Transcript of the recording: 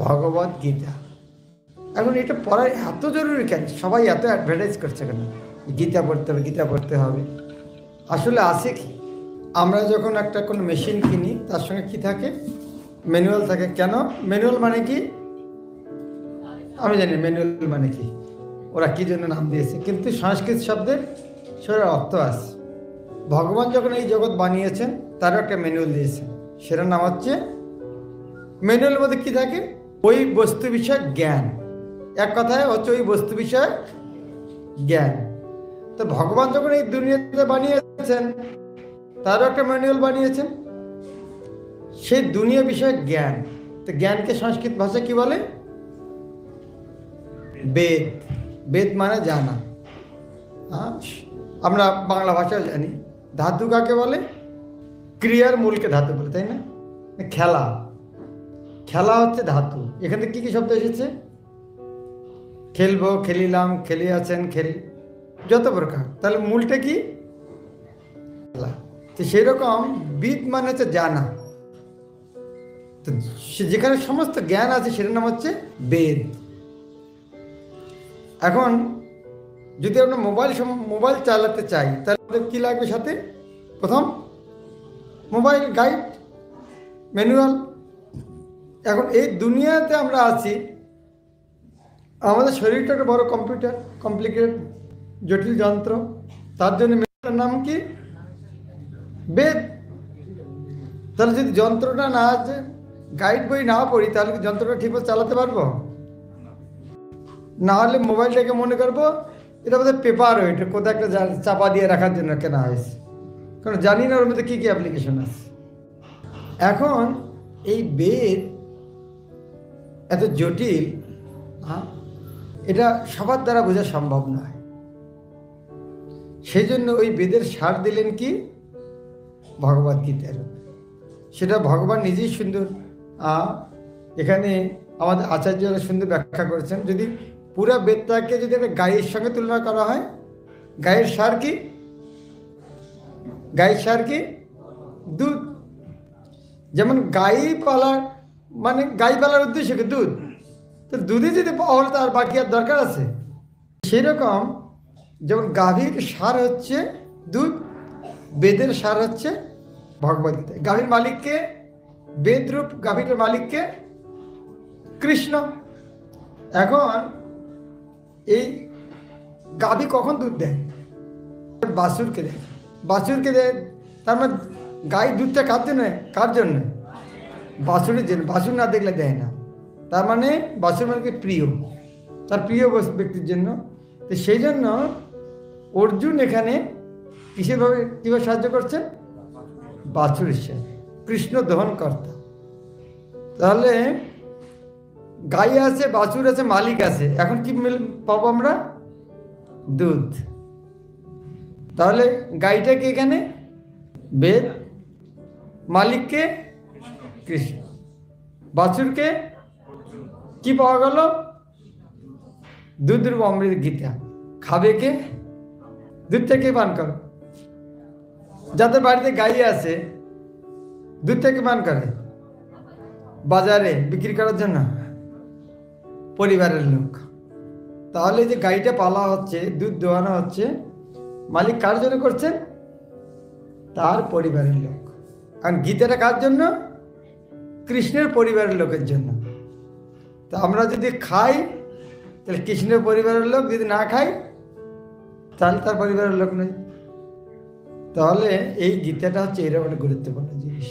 ভগবদ গীতা। এখন এটা পড়া এত জরুরি কেন? সবাই এত অ্যাডভার্টাইজ করছে কেন গীতা পড়তে হবে, গীতা পড়তে হবে? আসলে আছে কি, আমরা যখন একটা কোনো মেশিন কিনি তার সঙ্গে কি থাকে? ম্যানুয়াল থাকে। কেন? ম্যানুয়াল মানে কি আমি জানি, ম্যানুয়াল মানে কি, ওরা কী জন্য নাম দিয়েছে, কিন্তু সংস্কৃত শব্দের সেটার অর্থ আছে। ভগবান যখন এই জগৎ বানিয়েছেন তারও একটা ম্যানুয়াল দিয়েছেন, সেটার নাম হচ্ছে, ম্যানুয়ালের মধ্যে কী থাকে? ওই বস্তু বিষয়ক জ্ঞান। এক কথায় হচ্ছে ওই বস্তু বিষয়ক জ্ঞান। তো ভগবান যখন এই দুনিয়াতে বানিয়েছেন তারও একটা ম্যানুয়াল বানিয়েছেন, সেই দুনিয়া বিষয়ক জ্ঞান। তো জ্ঞানকে সংস্কৃত ভাষায় কি বলে? বেদ। বেদ মানে জানা। আমরা বাংলা ভাষায় জানি ধাতু কাকে বলে? ক্রিয়ার মূলকে ধাতু বলে, তাই না? খেলা, খেলা হচ্ছে ধাতু। এখানে কি কি শব্দ এসেছে? খেলবো, খেলিলাম, খেলিয়াছেন, খেলি, যত প্রকার। তাহলে মূলটা কি? খেলা। তো সেই রকম বিদ মানে হচ্ছে জানা। তো যেখানে সমস্ত জ্ঞান আছে সেটার নাম হচ্ছে বেদ। এখন যদি আমরা মোবাইল চালাতে চাই তাহলে কি লাগবে সাথে? প্রথম মোবাইল গাইড, ম্যানুয়াল। এখন এই দুনিয়াতে আমরা আছি, আমাদের শরীরটা একটা বড় কম্পিউটার, কমপ্লিকেটেড জটিল যন্ত্র। তার জন্য ম্যানুয়ালের নাম কি? বেদ। তাহলে যদি যন্ত্রটা না আছে, গাইড বই না পড়ি, তাহলে কি যন্ত্রটা ঠিকমতো চালাতে পারবো? না হলে মোবাইলটাকে মনে করবো এটা বোধহয় পেপার, এটা কোথাও একটা চাপা দিয়ে রাখার জন্য কেনা হয়েছে, কারণ জানি না ওর মধ্যে কী কী অ্যাপ্লিকেশন আছে। এখন এই বেদ এত জটিল, এটা সবার দ্বারা বোঝা সম্ভব নয়। সেই জন্য ওই বেদের সার দিলেন কি? ভগবদ গীতার। সেটা ভগবান নিজেই সুন্দর, এখানে আমাদের আচার্যরা সুন্দর ব্যাখ্যা করেছেন। যদি পুরো বেদটাকে যদি একটা গায়ের সঙ্গে তুলনা করা হয়, গায়ের সার কি? গায়ের সার কি? দুধ। যেমন গাই পালার মানে গাই পালার উদ্দেশ্য কি? দুধ। তো দুধে যদি পাওয়া হলে তার বাকি আর দরকার আছে? সেই রকম যেমন গাভীর সার হচ্ছে দুধ, বেদের সার হচ্ছে ভগবদ্গীতা। গাভীর মালিককে বেদরূপ, গাভীর মালিককে কৃষ্ণ। এখন এই গাভী কখন দুধ দেয়? বাছুরকে দেয়। বাছুরকে দেয়, তার মানে গাই দুধটা কার জন্য? কার জন্য? বাছুরের জন্য। বাছুর না দেখলে দেয় না। তার মানে বাছুর মানে প্রিয়, তার প্রিয় ব্যক্তির জন্য। তো সেই জন্য অর্জুন এখানে কীভাবে সাহায্য করছেন? বাছুরের সাথে। কৃষ্ণ দহনকর্তা। তাহলে গাই আছে, বাছুর আছে, মালিক আছে। এখন কি পাবো আমরা? দুধ। তাহলে গাইটাকে এখানে বেদ, মালিককে কৃষ্ণ, বাছুরকে কি পাওয়া গেল? দুধ রূপ অমৃত গীতা। খাবে কে? দুধ থেকে পান করো। যাদের বাড়িতে গাই আছে দুধ থেকে পান করে বাজারে বিক্রি করার জন্য পরিবারের লোক। তাহলে যে গাইটা পালা হচ্ছে, দুধ দোয়ানো হচ্ছে, মালিক কার জন্য করছেন? তার পরিবারের লোক। কারণ গীতাটা কার জন্য? কৃষ্ণের পরিবারের লোকের জন্য। তা আমরা যদি খাই তাহলে কৃষ্ণের পরিবারের লোক, যদি না খাই তাহলে তার পরিবারের লোক নয়। তাহলে এই গীতাটা হচ্ছে এরকম একটা গুরুত্বপূর্ণ জিনিস।